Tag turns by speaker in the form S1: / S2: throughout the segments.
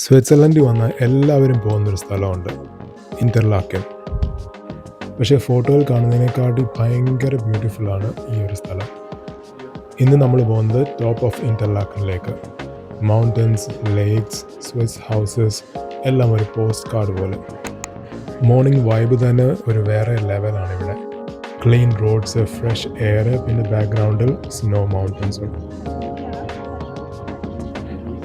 S1: സ്വിറ്റ്സർലൻഡിൽ വന്ന എല്ലാവരും പോകുന്നൊരു സ്ഥലമുണ്ട്, ഇൻ്റർലാക്കൻ. പക്ഷേ ഫോട്ടോയിൽ കാണുന്നതിനേക്കാട്ടി ഭയങ്കര ബ്യൂട്ടിഫുള്ളാണ് ഈ ഒരു സ്ഥലം. ഇന്ന് നമ്മൾ പോകുന്നത് ടോപ്പ് ഓഫ് ഇൻ്റർലാക്കനിലേക്ക്. മൗണ്ടൻസ്, ലേക്സ്, സ്വിസ് ഹൗസസ് എല്ലാം ഒരു പോസ്റ്റ് കാർഡ് പോലെ. മോർണിംഗ് വൈബ് തന്നെ ഒരു വേറെ ലെവലാണ് ഇവിടെ. ക്ലീൻ റോഡ്സ്, ഫ്രഷ് എയർ, പിന്നെ ബാക്ക്ഗ്രൗണ്ടിൽ സ്നോ മൗണ്ടൻസും.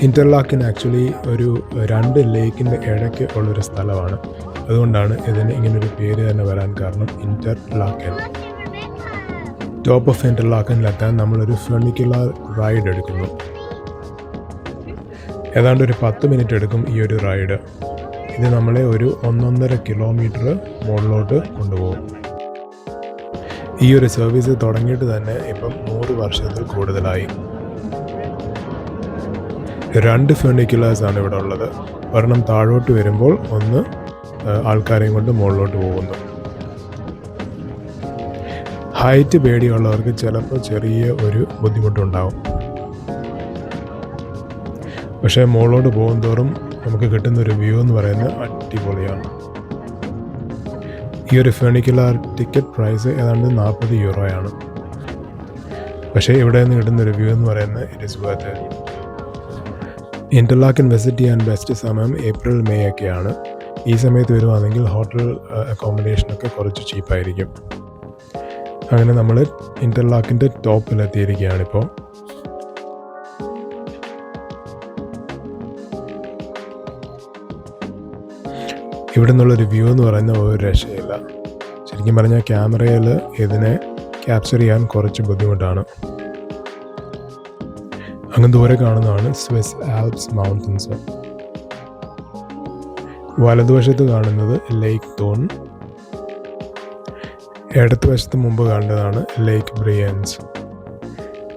S1: ഇൻ്റർലാക്കൻ ആക്ച്വലി ഒരു 2 ലേക്കിൻ്റെ ഇടയ്ക്ക് ഉള്ളൊരു സ്ഥലമാണ്. അതുകൊണ്ടാണ് ഇതിന് ഇങ്ങനൊരു പേര് തന്നെ വരാൻ കാരണം, ഇൻ്റർലാക്കൻ. ടോപ്പ് ഓഫ് ഇൻ്റർലാക്കനിലെത്താൻ നമ്മളൊരു ഫെർണിക്കുലർ റൈഡ് എടുക്കുന്നു. ഏതാണ്ട് ഒരു 10 മിനിറ്റ് എടുക്കും ഈ ഒരു റൈഡ്. ഇത് നമ്മളെ ഒരു 1.5 കിലോമീറ്റർ മുകളിലോട്ട് കൊണ്ടുപോകും. ഈ ഒരു സർവീസ് തുടങ്ങിയിട്ട് തന്നെ ഇപ്പം 100 വർഷത്തിൽ കൂടുതലായി. 2 ഫെർണിക്കുലേഴ്സാണ് ഇവിടെ ഉള്ളത്. ഒരെണ്ണം താഴോട്ട് വരുമ്പോൾ ഒന്ന് ആൾക്കാരെയും കൊണ്ട് മുകളിലോട്ട് പോകുന്നു. ഹൈറ്റ് പേടിയുള്ളവർക്ക് ചിലപ്പോൾ ചെറിയ ഒരു ബുദ്ധിമുട്ടുണ്ടാവും. പക്ഷേ മുകളിലോട്ട് പോകും തോറും നമുക്ക് കിട്ടുന്നൊരു വ്യൂ എന്ന് പറയുന്നത് അടിപൊളിയാണ്. ഈ ഒരു ഫെർണിക്കുലർ ടിക്കറ്റ് പ്രൈസ് ഏതാണ്ട് 40 യൂറോയാണ്. പക്ഷേ ഇവിടെ നിന്ന് കിട്ടുന്നൊരു വ്യൂ എന്ന് പറയുന്നത് it is worth it. Interlaken visit ചെയ്യാൻ ബെസ്റ്റ് സമയം ഏപ്രിൽ മെയ് ഒക്കെയാണ്. ഈ സമയത്ത് വരുവാണെങ്കിൽ ഹോട്ടൽ അക്കോമഡേഷനൊക്കെ കുറച്ച് ചീപ്പായിരിക്കും. അങ്ങനെ നമ്മൾ ഇൻ്റർലാക്കിൻ്റെ ടോപ്പിലെത്തിയിരിക്കുകയാണിപ്പോൾ. ഇവിടെ നിന്നുള്ളൊരു വ്യൂ എന്ന് പറയുന്ന ഒരു രക്ഷയില്ല. ശരിക്കും പറഞ്ഞാൽ ക്യാമറയിൽ ഇതിനെ ക്യാപ്ചർ ചെയ്യാൻ കുറച്ച് ബുദ്ധിമുട്ടാണ്. അങ്ങ് ദൂരെ കാണുന്നതാണ് സ്വിസ് ആൽപ്സ് മൗണ്ടൻസ്. വലതുവശത്ത് കാണുന്നത് ലേക്ക് തോൺ, ഇടതുവശത്ത് മുമ്പ് കണ്ടതാണ് ലേക്ക് ബ്രിയൻസ്.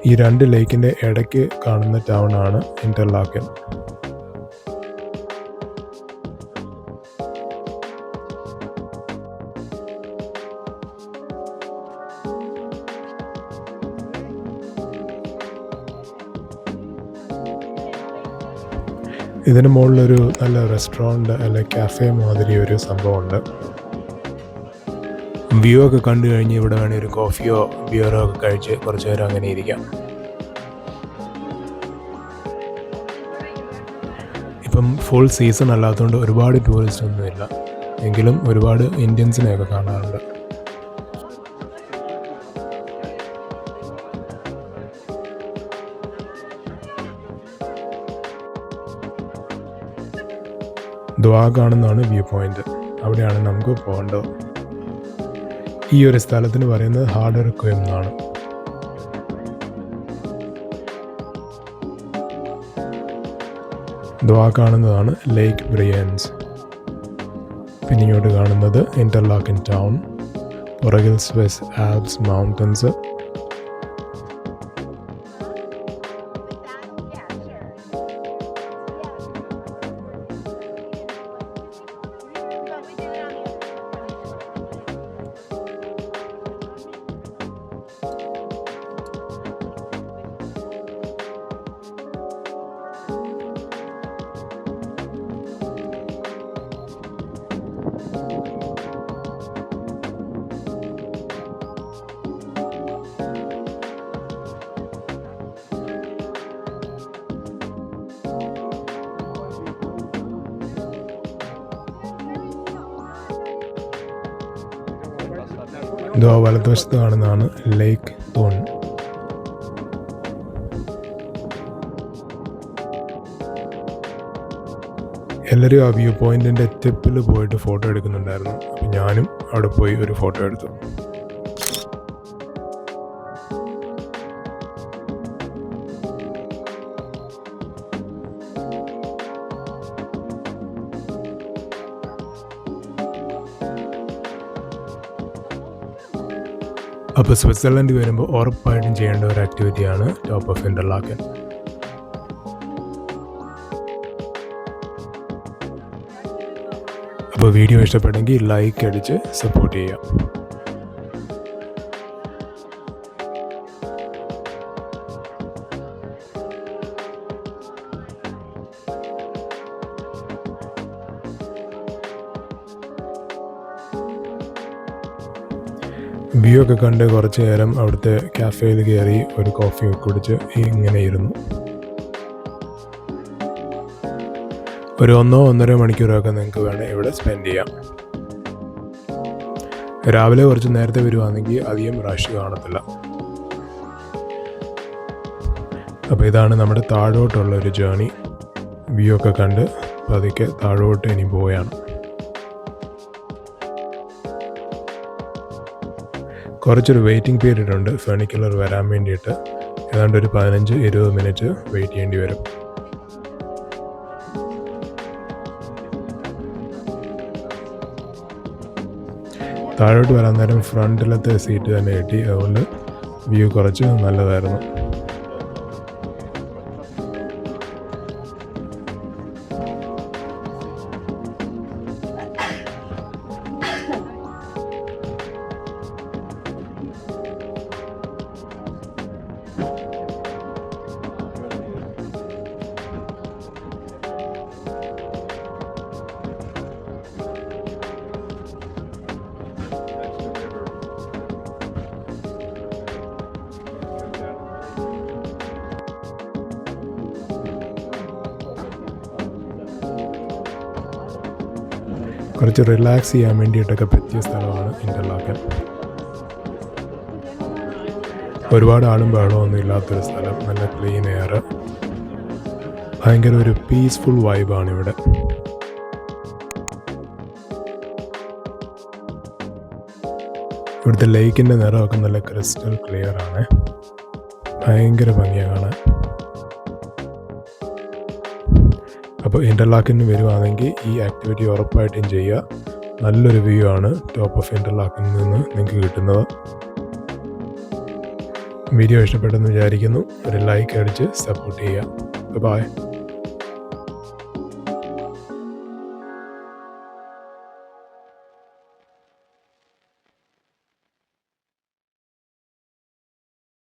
S1: ഈ 2 ലേക്കിൻ്റെ ഇടയ്ക്ക് കാണുന്ന ടൗൺ ആണ് ഇൻ്റർലാക്കൻ. ഇതിന് മുകളിലൊരു നല്ല റെസ്റ്റോറൻറ്റ് അല്ലെ കാഫേ മാതിരി ഒരു സംഭവമുണ്ട്. വ്യൂ ഒക്കെ കണ്ടു കഴിഞ്ഞ് ഇവിടെ വേണമെങ്കിൽ ഒരു കോഫിയോ ബിയറോ ഒക്കെ കഴിച്ച് കുറച്ച് നേരം അങ്ങനെ ഇരിക്കാം. ഇപ്പം ഫുൾ സീസൺ അല്ലാത്തതുകൊണ്ട് ഒരുപാട് ടൂറിസ്റ്റ് ഒന്നുമില്ല, എങ്കിലും ഒരുപാട് ഇന്ത്യൻസിനെയൊക്കെ കാണാറുണ്ട്. ദ്വാ കാണുന്നതാണ് വ്യൂ പോയിന്റ്. അവിടെയാണ് നമുക്ക് പോകേണ്ടത്. ഈ ഒരു സ്ഥലത്തിന് പറയുന്നത് ഹാർഡർക്വം എന്നാണ്. ദ്വാ കാണുന്നതാണ് ലേക്ക് ബ്രിയൻസ്. പിന്നെ ഇങ്ങോട്ട് കാണുന്നത് ഇൻ്റർലാക്കൻ ടൗൺ, പുറകിൽ സ്വിസ് ആൽപ്സ് മൗണ്ടൻസ്. ഇതോ വലതുവശത്ത് കാണുന്നതാണ് ലേക്ക് തോൺ. എല്ലാവരും ആ വ്യൂ പോയിന്റിൻ്റെ ടിപ്പിൽ പോയിട്ട് ഫോട്ടോ എടുക്കുന്നുണ്ടായിരുന്നു. അപ്പം ഞാനും അവിടെ പോയി ഒരു ഫോട്ടോ എടുത്തു. അപ്പോൾ സ്വിറ്റ്സർലൻഡ് വരുമ്പോൾ ഉറപ്പായിട്ടും ചെയ്യേണ്ട ഒരു ആക്ടിവിറ്റിയാണ് ടോപ്പ് ഓഫ് ഇൻ്റർലാക്കൻ. അപ്പോൾ വീഡിയോ ഇഷ്ടപ്പെട്ടെങ്കിൽ ലൈക്ക് അടിച്ച് സപ്പോർട്ട് ചെയ്യാം. വ്യൂ ഒക്കെ കണ്ട് കുറച്ച് നേരം അവിടുത്തെ കാഫേയിൽ കയറി ഒരു കോഫി ഒക്കെ കുടിച്ച് ഇങ്ങനെ ഇരുന്നു. ഒരു 1-1.5 മണിക്കൂറൊക്കെ നിങ്ങൾക്ക് വേണേൽ ഇവിടെ സ്പെൻഡ് ചെയ്യാം. രാവിലെ കുറച്ച് നേരത്തെ വരുവാണെങ്കിൽ അധികം റഷ് കാണത്തില്ല. അപ്പോൾ ഇതാണ് നമ്മുടെ താഴോട്ടുള്ള ഒരു ജേണി. വ്യൂ ഒക്കെ കണ്ട് പതുക്കെ താഴോട്ട് ഇനി പോവുകയാണ്. കുറച്ചൊരു വെയിറ്റിംഗ് പീരീഡ് ഉണ്ട് ഫെണിക്കുലർ വരാൻ വേണ്ടിയിട്ട്. ഏതാണ്ട് ഒരു 15-20 മിനിറ്റ് വെയിറ്റ് ചെയ്യേണ്ടി വരും. താഴോട്ട് വരാൻ നേരം ഫ്രണ്ടിലത്തെ സീറ്റ് തന്നെ കിട്ടി. അതുകൊണ്ട് വ്യൂ കുറച്ച് നല്ലതായിരുന്നു. കുറച്ച് റിലാക്സ് ചെയ്യാൻ വേണ്ടിയിട്ടൊക്കെ പറ്റിയ സ്ഥലമാണ് ഇൻ്റർലാക്കൻ. ഒരുപാട് ആളും ബഹളമൊന്നും ഇല്ലാത്തൊരു സ്ഥലം, നല്ല ക്ലീൻ എയർ, ഭയങ്കര ഒരു പീസ്ഫുൾ വൈബാണ് ഇവിടെ. ഇവിടുത്തെ ലേക്കിൻ്റെ നിറമൊക്കെ നല്ല ക്രിസ്റ്റൽ ക്ലിയർ ആണ്, ഭയങ്കര ഭംഗിയാണ് കാണാൻ. അപ്പോൾ ഇൻ്റർലാക്കിന് വരുവാണെങ്കിൽ ഈ ആക്ടിവിറ്റി ഉറപ്പായിട്ടും ചെയ്യുക. നല്ലൊരു വ്യൂ ആണ് ടോപ്പ് ഓഫ് ഇൻ്റർലാക്കിൽ നിന്ന് നിങ്ങൾക്ക് കിട്ടുന്നത്. വീഡിയോ ഇഷ്ടപ്പെട്ടെന്ന് വിചാരിക്കുന്നു. ഒരു ലൈക്ക് അടിച്ച് സപ്പോർട്ട് ചെയ്യുക. ബൈ.